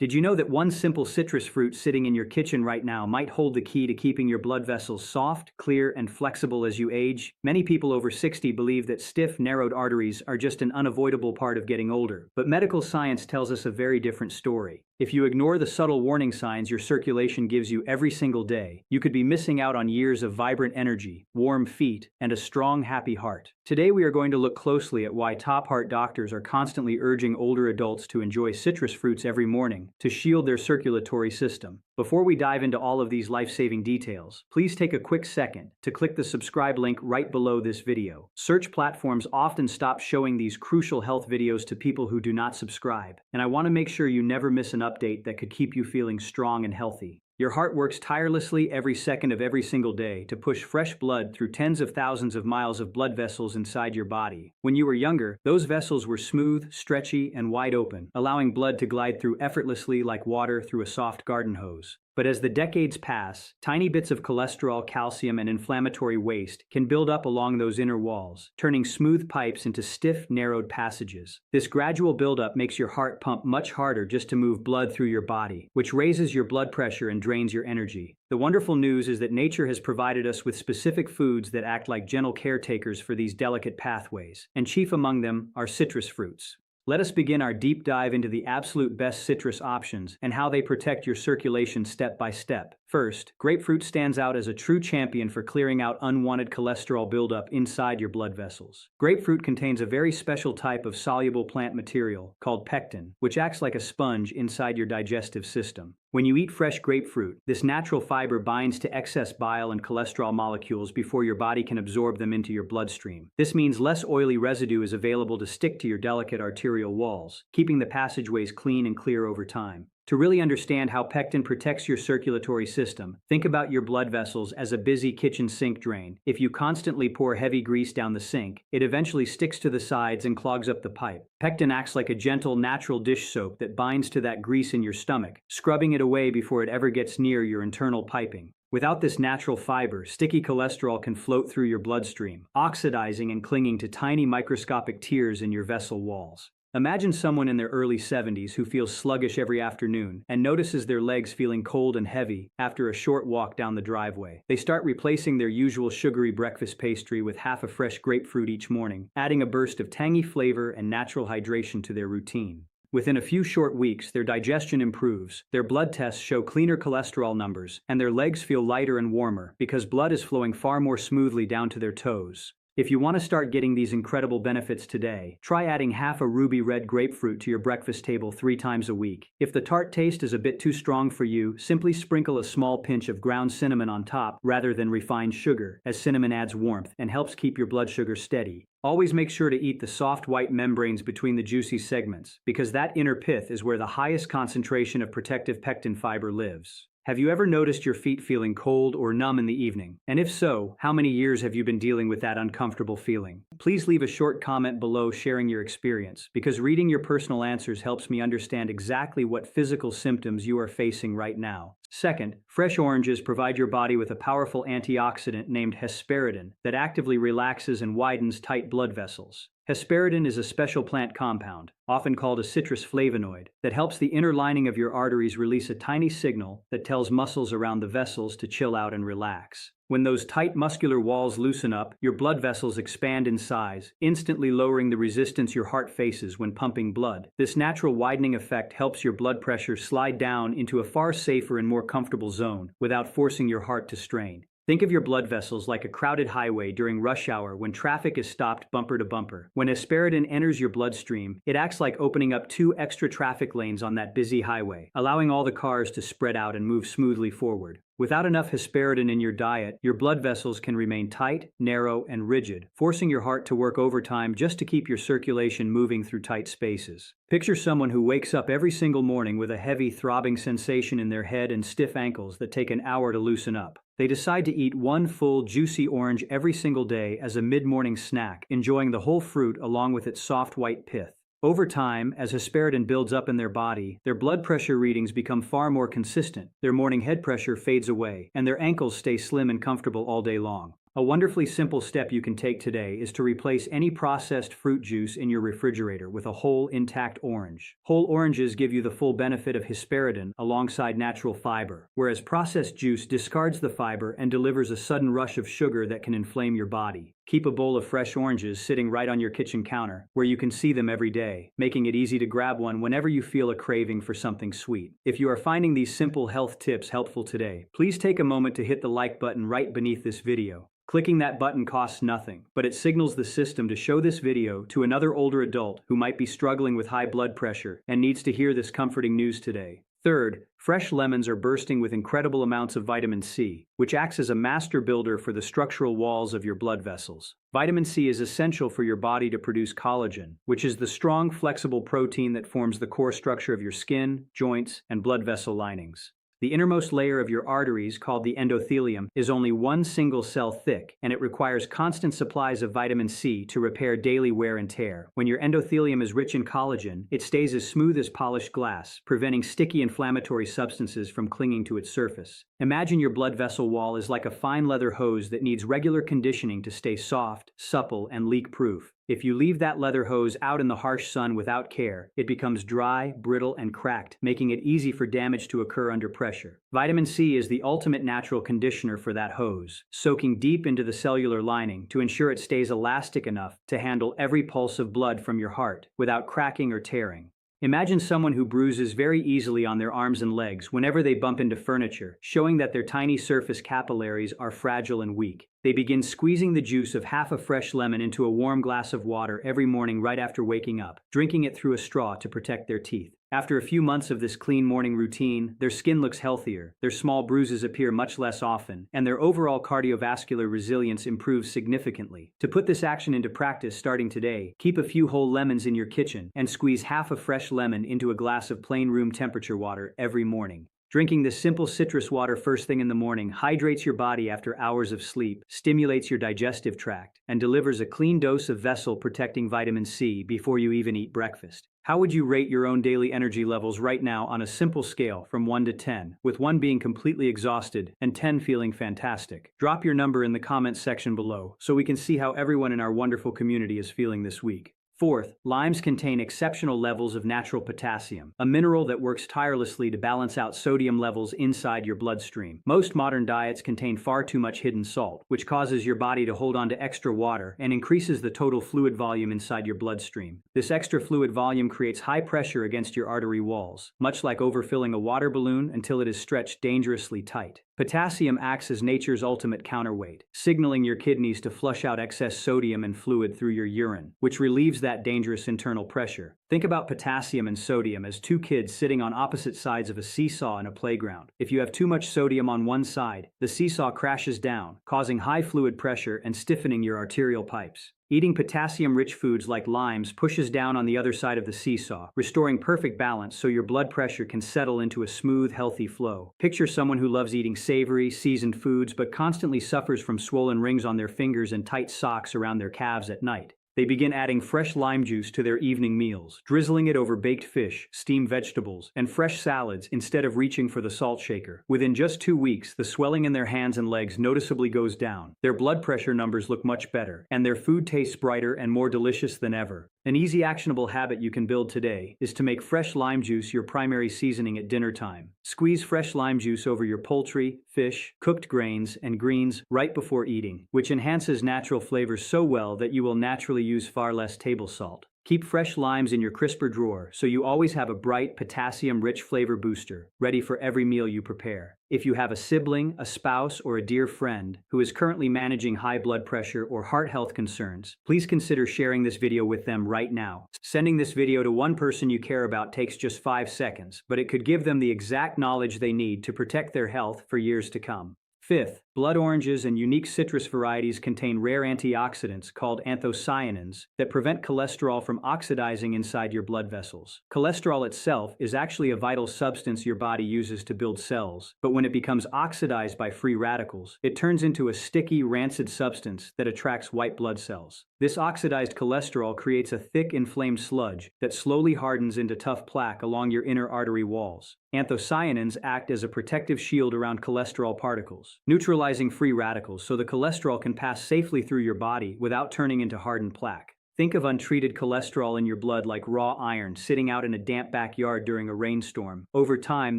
Did you know that one simple citrus fruit sitting in your kitchen right now might hold the key to keeping your blood vessels soft, clear, and flexible as you age? Many people over 60 believe that stiff, narrowed arteries are just an unavoidable part of getting older, but medical science tells us a very different story. If you ignore the subtle warning signs your circulation gives you every single day, you could be missing out on years of vibrant energy, warm feet, and a strong, happy heart. Today we are going to look closely at why top heart doctors are constantly urging older adults to enjoy citrus fruits every morning to shield their circulatory system. Before we dive into all of these life-saving details, please take a quick second to click the subscribe link right below this video. Search platforms often stop showing these crucial health videos to people who do not subscribe, and I want to make sure you never miss an update that could keep you feeling strong and healthy. Your heart works tirelessly every second of every single day to push fresh blood through tens of thousands of miles of blood vessels inside your body. When you were younger, those vessels were smooth, stretchy, and wide open, allowing blood to glide through effortlessly like water through a soft garden hose. But as the decades pass, tiny bits of cholesterol, calcium, and inflammatory waste can build up along those inner walls, turning smooth pipes into stiff, narrowed passages. This gradual buildup makes your heart pump much harder just to move blood through your body, which raises your blood pressure and drains your energy. The wonderful news is that nature has provided us with specific foods that act like gentle caretakers for these delicate pathways, and chief among them are citrus fruits. Let us begin our deep dive into the absolute best citrus options and how they protect your circulation step by step. First, grapefruit stands out as a true champion for clearing out unwanted cholesterol buildup inside your blood vessels. Grapefruit contains a very special type of soluble plant material called pectin, which acts like a sponge inside your digestive system. When you eat fresh grapefruit, this natural fiber binds to excess bile and cholesterol molecules before your body can absorb them into your bloodstream. This means less oily residue is available to stick to your delicate arterial walls, keeping the passageways clean and clear over time. To really understand how pectin protects your circulatory system, think about your blood vessels as a busy kitchen sink drain. If you constantly pour heavy grease down the sink, it eventually sticks to the sides and clogs up the pipe. Pectin acts like a gentle, natural dish soap that binds to that grease in your stomach, scrubbing it away before it ever gets near your internal piping. Without this natural fiber, sticky cholesterol can float through your bloodstream, oxidizing and clinging to tiny microscopic tears in your vessel walls. Imagine someone in their early 70s who feels sluggish every afternoon and notices their legs feeling cold and heavy after a short walk down the driveway. They start replacing their usual sugary breakfast pastry with half a fresh grapefruit each morning, adding a burst of tangy flavor and natural hydration to their routine. Within a few short weeks, their digestion improves, their blood tests show cleaner cholesterol numbers, and their legs feel lighter and warmer because blood is flowing far more smoothly down to their toes. If you want to start getting these incredible benefits today, try adding half a ruby red grapefruit to your breakfast table 3 times a week. If the tart taste is a bit too strong for you, simply sprinkle a small pinch of ground cinnamon on top rather than refined sugar, as cinnamon adds warmth and helps keep your blood sugar steady. Always make sure to eat the soft white membranes between the juicy segments, because that inner pith is where the highest concentration of protective pectin fiber lives. Have you ever noticed your feet feeling cold or numb in the evening? And if so, how many years have you been dealing with that uncomfortable feeling? Please leave a short comment below sharing your experience, because reading your personal answers helps me understand exactly what physical symptoms you are facing right now. Second, fresh oranges provide your body with a powerful antioxidant named hesperidin that actively relaxes and widens tight blood vessels. Hesperidin is a special plant compound, often called a citrus flavonoid, that helps the inner lining of your arteries release a tiny signal that tells muscles around the vessels to chill out and relax. When those tight muscular walls loosen up, your blood vessels expand in size, instantly lowering the resistance your heart faces when pumping blood. This natural widening effect helps your blood pressure slide down into a far safer and more comfortable zone without forcing your heart to strain. Think of your blood vessels like a crowded highway during rush hour when traffic is stopped bumper to bumper. When hesperidin enters your bloodstream, it acts like opening up 2 extra traffic lanes on that busy highway, allowing all the cars to spread out and move smoothly forward. Without enough hesperidin in your diet, your blood vessels can remain tight, narrow, and rigid, forcing your heart to work overtime just to keep your circulation moving through tight spaces. Picture someone who wakes up every single morning with a heavy, throbbing sensation in their head and stiff ankles that take an hour to loosen up. They decide to eat 1 full, juicy orange every single day as a mid-morning snack, enjoying the whole fruit along with its soft white pith. Over time, as hesperidin builds up in their body, their blood pressure readings become far more consistent, their morning head pressure fades away, and their ankles stay slim and comfortable all day long. A wonderfully simple step you can take today is to replace any processed fruit juice in your refrigerator with a whole, intact orange. Whole oranges give you the full benefit of hesperidin alongside natural fiber, whereas processed juice discards the fiber and delivers a sudden rush of sugar that can inflame your body. Keep a bowl of fresh oranges sitting right on your kitchen counter, where you can see them every day, making it easy to grab one whenever you feel a craving for something sweet. If you are finding these simple health tips helpful today, please take a moment to hit the like button right beneath this video. Clicking that button costs nothing, but it signals the system to show this video to another older adult who might be struggling with high blood pressure and needs to hear this comforting news today. Third, fresh lemons are bursting with incredible amounts of vitamin C, which acts as a master builder for the structural walls of your blood vessels. Vitamin C is essential for your body to produce collagen, which is the strong, flexible protein that forms the core structure of your skin, joints, and blood vessel linings. The innermost layer of your arteries, called the endothelium, is only one single cell thick, and it requires constant supplies of vitamin C to repair daily wear and tear. When your endothelium is rich in collagen, it stays as smooth as polished glass, preventing sticky inflammatory substances from clinging to its surface. Imagine your blood vessel wall is like a fine leather hose that needs regular conditioning to stay soft, supple, and leak-proof. If you leave that leather hose out in the harsh sun without care, it becomes dry, brittle, and cracked, making it easy for damage to occur under pressure. Vitamin C is the ultimate natural conditioner for that hose, soaking deep into the cellular lining to ensure it stays elastic enough to handle every pulse of blood from your heart without cracking or tearing. Imagine someone who bruises very easily on their arms and legs whenever they bump into furniture, showing that their tiny surface capillaries are fragile and weak. They begin squeezing the juice of half a fresh lemon into a warm glass of water every morning right after waking up, drinking it through a straw to protect their teeth. After a few months of this clean morning routine, their skin looks healthier, their small bruises appear much less often, and their overall cardiovascular resilience improves significantly. To put this action into practice starting today, keep a few whole lemons in your kitchen and squeeze half a fresh lemon into a glass of plain room temperature water every morning. Drinking this simple citrus water first thing in the morning hydrates your body after hours of sleep, stimulates your digestive tract, and delivers a clean dose of vessel-protecting vitamin C before you even eat breakfast. How would you rate your own daily energy levels right now on a simple scale from 1 to 10, with 1 being completely exhausted and 10 feeling fantastic? Drop your number in the comments section below so we can see how everyone in our wonderful community is feeling this week. Fourth, limes contain exceptional levels of natural potassium, a mineral that works tirelessly to balance out sodium levels inside your bloodstream. Most modern diets contain far too much hidden salt, which causes your body to hold on to extra water and increases the total fluid volume inside your bloodstream. This extra fluid volume creates high pressure against your artery walls, much like overfilling a water balloon until it is stretched dangerously tight. Potassium acts as nature's ultimate counterweight, signaling your kidneys to flush out excess sodium and fluid through your urine, which relieves that dangerous internal pressure. Think about potassium and sodium as two kids sitting on opposite sides of a seesaw in a playground. If you have too much sodium on one side, the seesaw crashes down, causing high fluid pressure and stiffening your arterial pipes. Eating potassium-rich foods like limes pushes down on the other side of the seesaw, restoring perfect balance so your blood pressure can settle into a smooth, healthy flow. Picture someone who loves eating savory, seasoned foods but constantly suffers from swollen rings on their fingers and tight socks around their calves at night. They begin adding fresh lime juice to their evening meals, drizzling it over baked fish, steamed vegetables, and fresh salads instead of reaching for the salt shaker. Within just 2 weeks, the swelling in their hands and legs noticeably goes down. Their blood pressure numbers look much better, and their food tastes brighter and more delicious than ever. An easy actionable habit you can build today is to make fresh lime juice your primary seasoning at dinner time. Squeeze fresh lime juice over your poultry, fish, cooked grains, and greens right before eating, which enhances natural flavors so well that you will naturally use far less table salt. Keep fresh limes in your crisper drawer so you always have a bright, potassium-rich flavor booster, ready for every meal you prepare. If you have a sibling, a spouse, or a dear friend who is currently managing high blood pressure or heart health concerns, please consider sharing this video with them right now. Sending this video to one person you care about takes just 5 seconds, but it could give them the exact knowledge they need to protect their health for years to come. Fifth, blood oranges and unique citrus varieties contain rare antioxidants called anthocyanins that prevent cholesterol from oxidizing inside your blood vessels. Cholesterol itself is actually a vital substance your body uses to build cells, but when it becomes oxidized by free radicals, it turns into a sticky, rancid substance that attracts white blood cells. This oxidized cholesterol creates a thick, inflamed sludge that slowly hardens into tough plaque along your inner artery walls. Anthocyanins act as a protective shield around cholesterol particles, neutralizing neutralizing free radicals so the cholesterol can pass safely through your body without turning into hardened plaque. Think of untreated cholesterol in your blood like raw iron sitting out in a damp backyard during a rainstorm. Over time,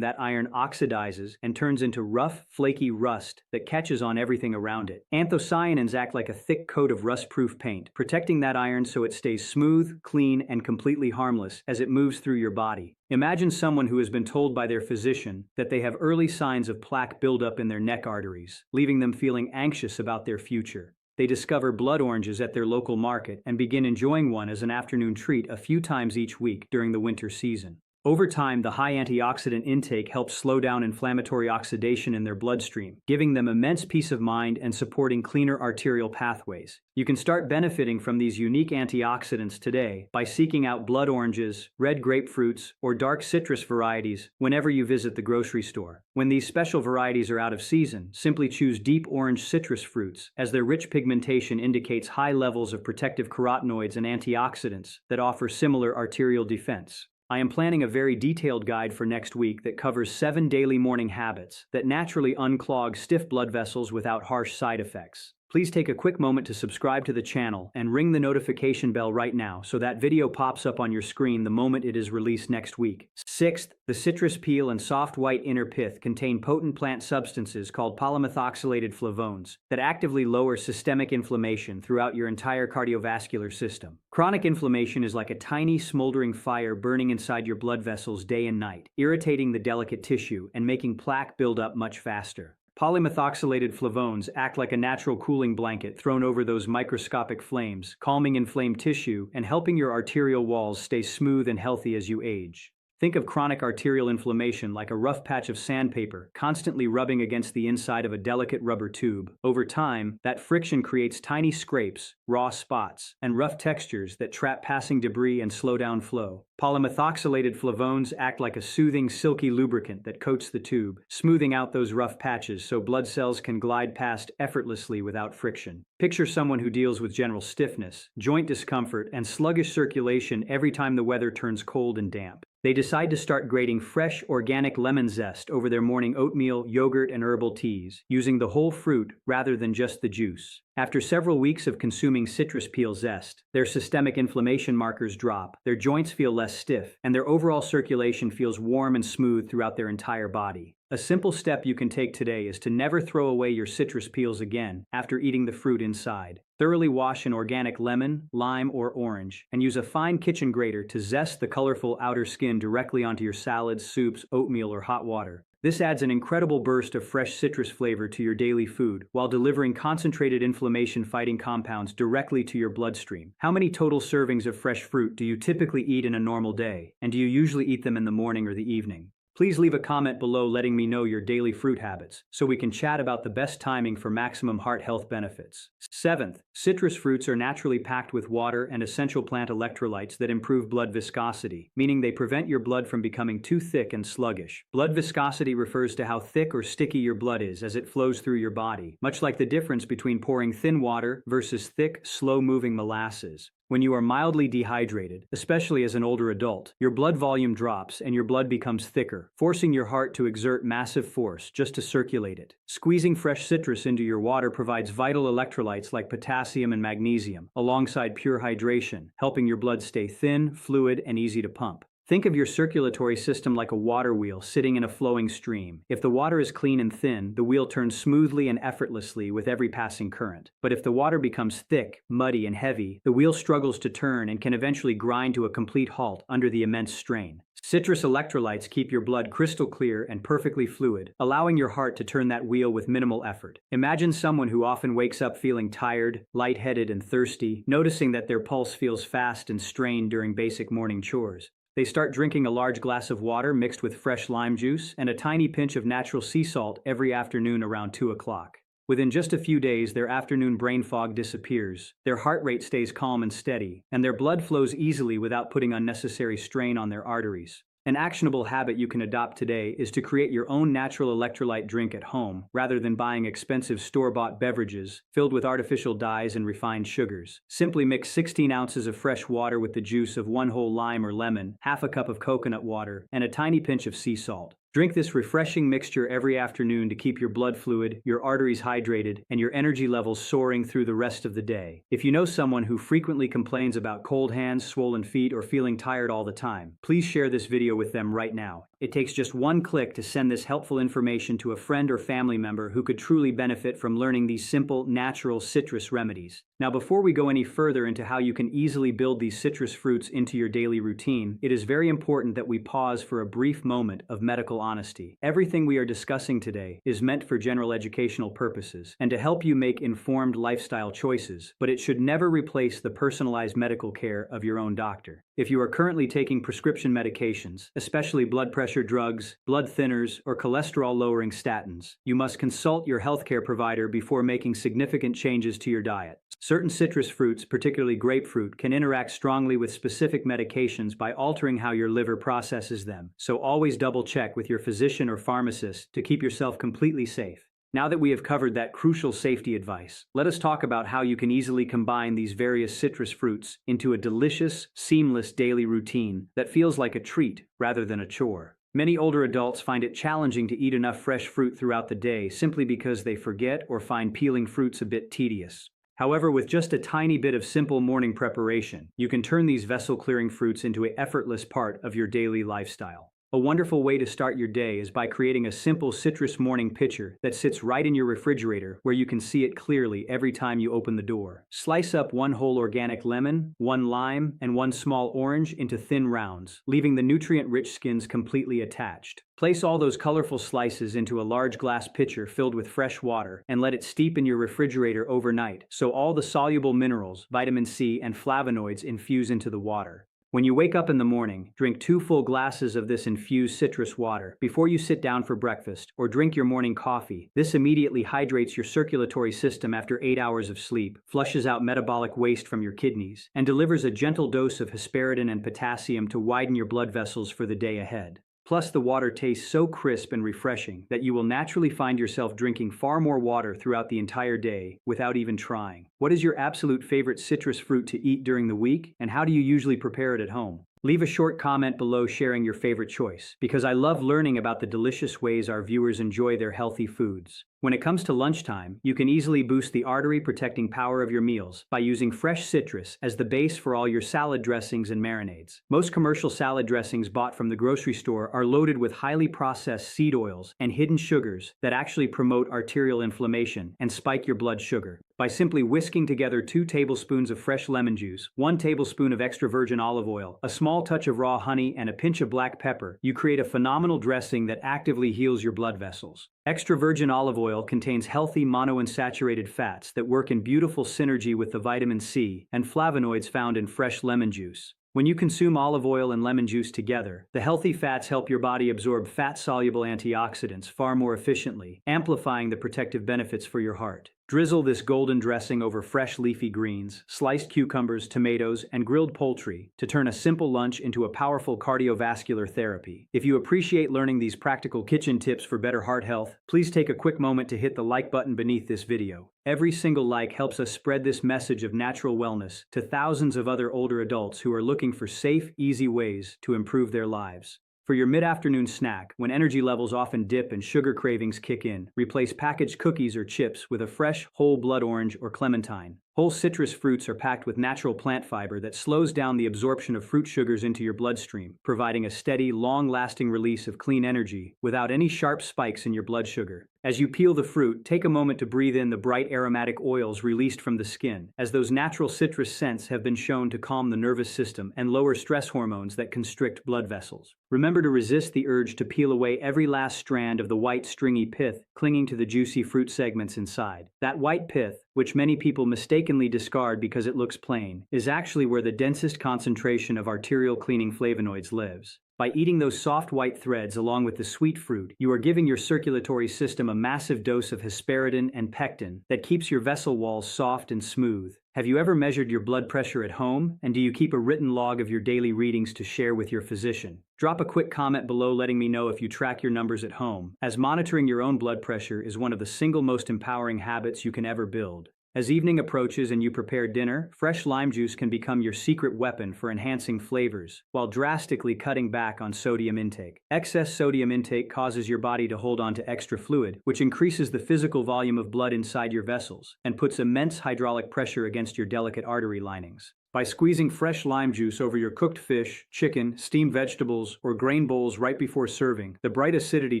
that iron oxidizes and turns into rough, flaky rust that catches on everything around it. Anthocyanins act like a thick coat of rust-proof paint, protecting that iron so it stays smooth, clean, and completely harmless as it moves through your body. Imagine someone who has been told by their physician that they have early signs of plaque buildup in their neck arteries, leaving them feeling anxious about their future. They discover blood oranges at their local market and begin enjoying one as an afternoon treat a few times each week during the winter season. Over time, the high antioxidant intake helps slow down inflammatory oxidation in their bloodstream, giving them immense peace of mind and supporting cleaner arterial pathways. You can start benefiting from these unique antioxidants today by seeking out blood oranges, red grapefruits, or dark citrus varieties whenever you visit the grocery store. When these special varieties are out of season, simply choose deep orange citrus fruits, as their rich pigmentation indicates high levels of protective carotenoids and antioxidants that offer similar arterial defense. I am planning a very detailed guide for next week that covers 7 daily morning habits that naturally unclog stiff blood vessels without harsh side effects. Please take a quick moment to subscribe to the channel and ring the notification bell right now so that video pops up on your screen the moment it is released next week. Sixth, the citrus peel and soft white inner pith contain potent plant substances called polymethoxylated flavones that actively lower systemic inflammation throughout your entire cardiovascular system. Chronic inflammation is like a tiny smoldering fire burning inside your blood vessels day and night, irritating the delicate tissue and making plaque build up much faster. Polymethoxylated flavones act like a natural cooling blanket thrown over those microscopic flames, calming inflamed tissue and helping your arterial walls stay smooth and healthy as you age. Think of chronic arterial inflammation like a rough patch of sandpaper constantly rubbing against the inside of a delicate rubber tube. Over time, that friction creates tiny scrapes, raw spots, and rough textures that trap passing debris and slow down flow. Polymethoxylated flavones act like a soothing, silky lubricant that coats the tube, smoothing out those rough patches so blood cells can glide past effortlessly without friction. Picture someone who deals with general stiffness, joint discomfort, and sluggish circulation every time the weather turns cold and damp. They decide to start grating fresh, organic lemon zest over their morning oatmeal, yogurt, and herbal teas, using the whole fruit rather than just the juice. After several weeks of consuming citrus peel zest, their systemic inflammation markers drop, their joints feel less stiff, and their overall circulation feels warm and smooth throughout their entire body. A simple step you can take today is to never throw away your citrus peels again after eating the fruit inside. Thoroughly wash an organic lemon, lime, or orange, and use a fine kitchen grater to zest the colorful outer skin directly onto your salads, soups, oatmeal, or hot water. This adds an incredible burst of fresh citrus flavor to your daily food while delivering concentrated inflammation-fighting compounds directly to your bloodstream. How many total servings of fresh fruit do you typically eat in a normal day, and do you usually eat them in the morning or the evening? Please leave a comment below letting me know your daily fruit habits so we can chat about the best timing for maximum heart health benefits. Seventh, citrus fruits are naturally packed with water and essential plant electrolytes that improve blood viscosity, meaning they prevent your blood from becoming too thick and sluggish. Blood viscosity refers to how thick or sticky your blood is as it flows through your body, much like the difference between pouring thin water versus thick, slow-moving molasses. When you are mildly dehydrated, especially as an older adult, your blood volume drops and your blood becomes thicker, forcing your heart to exert massive force just to circulate it. Squeezing fresh citrus into your water provides vital electrolytes like potassium and magnesium, alongside pure hydration, helping your blood stay thin, fluid, and easy to pump. Think of your circulatory system like a water wheel sitting in a flowing stream. If the water is clean and thin, the wheel turns smoothly and effortlessly with every passing current. But if the water becomes thick, muddy, and heavy, the wheel struggles to turn and can eventually grind to a complete halt under the immense strain. Citrus electrolytes keep your blood crystal clear and perfectly fluid, allowing your heart to turn that wheel with minimal effort. Imagine someone who often wakes up feeling tired, lightheaded, and thirsty, noticing that their pulse feels fast and strained during basic morning chores. They start drinking a large glass of water mixed with fresh lime juice and a tiny pinch of natural sea salt every afternoon around 2 o'clock. Within just a few days, their afternoon brain fog disappears, their heart rate stays calm and steady, and their blood flows easily without putting unnecessary strain on their arteries. An actionable habit you can adopt today is to create your own natural electrolyte drink at home rather than buying expensive store-bought beverages filled with artificial dyes and refined sugars. Simply mix 16 ounces of fresh water with the juice of 1 whole lime or lemon, half a cup of coconut water, and a tiny pinch of sea salt. Drink this refreshing mixture every afternoon to keep your blood fluid, your arteries hydrated, and your energy levels soaring through the rest of the day. If you know someone who frequently complains about cold hands, swollen feet, or feeling tired all the time, please share this video with them right now. It takes just one click to send this helpful information to a friend or family member who could truly benefit from learning these simple, natural citrus remedies. Now, before we go any further into how you can easily build these citrus fruits into your daily routine, it is very important that we pause for a brief moment of medical honesty. Everything we are discussing today is meant for general educational purposes and to help you make informed lifestyle choices, but it should never replace the personalized medical care of your own doctor. If you are currently taking prescription medications, especially blood pressure drugs, blood thinners, or cholesterol-lowering statins, you must consult your healthcare provider before making significant changes to your diet. Certain citrus fruits, particularly grapefruit, can interact strongly with specific medications by altering how your liver processes them, so always double-check with your physician or pharmacist to keep yourself completely safe. Now that we have covered that crucial safety advice, let us talk about how you can easily combine these various citrus fruits into a delicious, seamless daily routine that feels like a treat rather than a chore. Many older adults find it challenging to eat enough fresh fruit throughout the day simply because they forget or find peeling fruits a bit tedious. However, with just a tiny bit of simple morning preparation, you can turn these vessel-clearing fruits into an effortless part of your daily lifestyle. A wonderful way to start your day is by creating a simple citrus morning pitcher that sits right in your refrigerator where you can see it clearly every time you open the door. Slice up one whole organic lemon, one lime, and one small orange into thin rounds, leaving the nutrient-rich skins completely attached. Place all those colorful slices into a large glass pitcher filled with fresh water and let it steep in your refrigerator overnight so all the soluble minerals, vitamin C, and flavonoids infuse into the water. When you wake up in the morning, drink 2 full glasses of this infused citrus water before you sit down for breakfast or drink your morning coffee. This immediately hydrates your circulatory system after 8 hours of sleep, flushes out metabolic waste from your kidneys, and delivers a gentle dose of hesperidin and potassium to widen your blood vessels for the day ahead. Plus, the water tastes so crisp and refreshing that you will naturally find yourself drinking far more water throughout the entire day without even trying. What is your absolute favorite citrus fruit to eat during the week, and how do you usually prepare it at home? Leave a short comment below sharing your favorite choice, because I love learning about the delicious ways our viewers enjoy their healthy foods. When it comes to lunchtime, you can easily boost the artery-protecting power of your meals by using fresh citrus as the base for all your salad dressings and marinades. Most commercial salad dressings bought from the grocery store are loaded with highly processed seed oils and hidden sugars that actually promote arterial inflammation and spike your blood sugar. By simply whisking together 2 tablespoons of fresh lemon juice, 1 tablespoon of extra virgin olive oil, a small touch of raw honey, and a pinch of black pepper, you create a phenomenal dressing that actively heals your blood vessels. Extra virgin olive oil contains healthy monounsaturated fats that work in beautiful synergy with the vitamin C and flavonoids found in fresh lemon juice. When you consume olive oil and lemon juice together, the healthy fats help your body absorb fat-soluble antioxidants far more efficiently, amplifying the protective benefits for your heart. Drizzle this golden dressing over fresh leafy greens, sliced cucumbers, tomatoes, and grilled poultry to turn a simple lunch into a powerful cardiovascular therapy. If you appreciate learning these practical kitchen tips for better heart health, please take a quick moment to hit the like button beneath this video. Every single like helps us spread this message of natural wellness to thousands of other older adults who are looking for safe, easy ways to improve their lives. For your mid-afternoon snack, when energy levels often dip and sugar cravings kick in, replace packaged cookies or chips with a fresh, whole blood orange or clementine. Whole citrus fruits are packed with natural plant fiber that slows down the absorption of fruit sugars into your bloodstream, providing a steady, long-lasting release of clean energy without any sharp spikes in your blood sugar. As you peel the fruit, take a moment to breathe in the bright aromatic oils released from the skin, as those natural citrus scents have been shown to calm the nervous system and lower stress hormones that constrict blood vessels. Remember to resist the urge to peel away every last strand of the white, stringy pith clinging to the juicy fruit segments inside. That white pith, which many people mistakenly discard because it looks plain, is actually where the densest concentration of arterial cleaning flavonoids lives. By eating those soft white threads along with the sweet fruit, you are giving your circulatory system a massive dose of hesperidin and pectin that keeps your vessel walls soft and smooth. Have you ever measured your blood pressure at home, and do you keep a written log of your daily readings to share with your physician? Drop a quick comment below letting me know if you track your numbers at home, as monitoring your own blood pressure is one of the single most empowering habits you can ever build. As evening approaches and you prepare dinner, fresh lime juice can become your secret weapon for enhancing flavors, while drastically cutting back on sodium intake. Excess sodium intake causes your body to hold on to extra fluid, which increases the physical volume of blood inside your vessels and puts immense hydraulic pressure against your delicate artery linings. By squeezing fresh lime juice over your cooked fish, chicken, steamed vegetables, or grain bowls right before serving, the bright acidity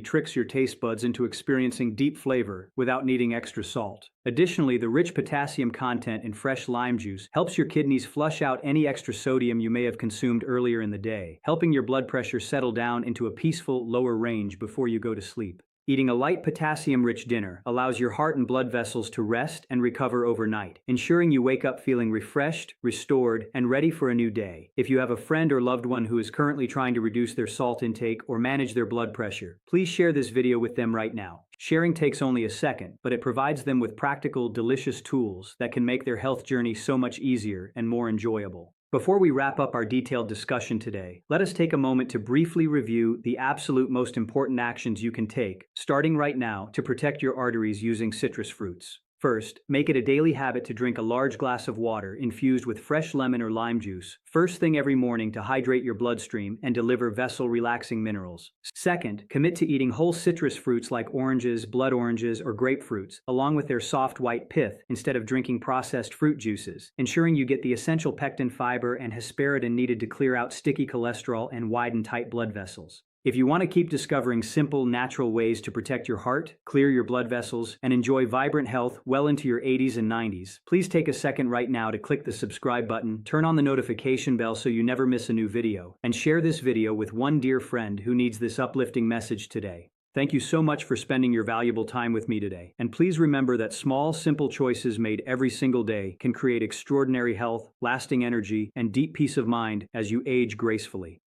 tricks your taste buds into experiencing deep flavor without needing extra salt. Additionally, the rich potassium content in fresh lime juice helps your kidneys flush out any extra sodium you may have consumed earlier in the day, helping your blood pressure settle down into a peaceful, lower range before you go to sleep. Eating a light potassium-rich dinner allows your heart and blood vessels to rest and recover overnight, ensuring you wake up feeling refreshed, restored, and ready for a new day. If you have a friend or loved one who is currently trying to reduce their salt intake or manage their blood pressure, please share this video with them right now. Sharing takes only a second, but it provides them with practical, delicious tools that can make their health journey so much easier and more enjoyable. Before we wrap up our detailed discussion today, let us take a moment to briefly review the absolute most important actions you can take, starting right now, to protect your arteries using citrus fruits. First, make it a daily habit to drink a large glass of water infused with fresh lemon or lime juice, first thing every morning to hydrate your bloodstream and deliver vessel-relaxing minerals. Second, commit to eating whole citrus fruits like oranges, blood oranges, or grapefruits, along with their soft white pith, instead of drinking processed fruit juices, ensuring you get the essential pectin fiber and hesperidin needed to clear out sticky cholesterol and widen tight blood vessels. If you want to keep discovering simple, natural ways to protect your heart, clear your blood vessels, and enjoy vibrant health well into your 80s and 90s, please take a second right now to click the subscribe button, turn on the notification bell so you never miss a new video, and share this video with one dear friend who needs this uplifting message today. Thank you so much for spending your valuable time with me today. And please remember that small, simple choices made every single day can create extraordinary health, lasting energy, and deep peace of mind as you age gracefully.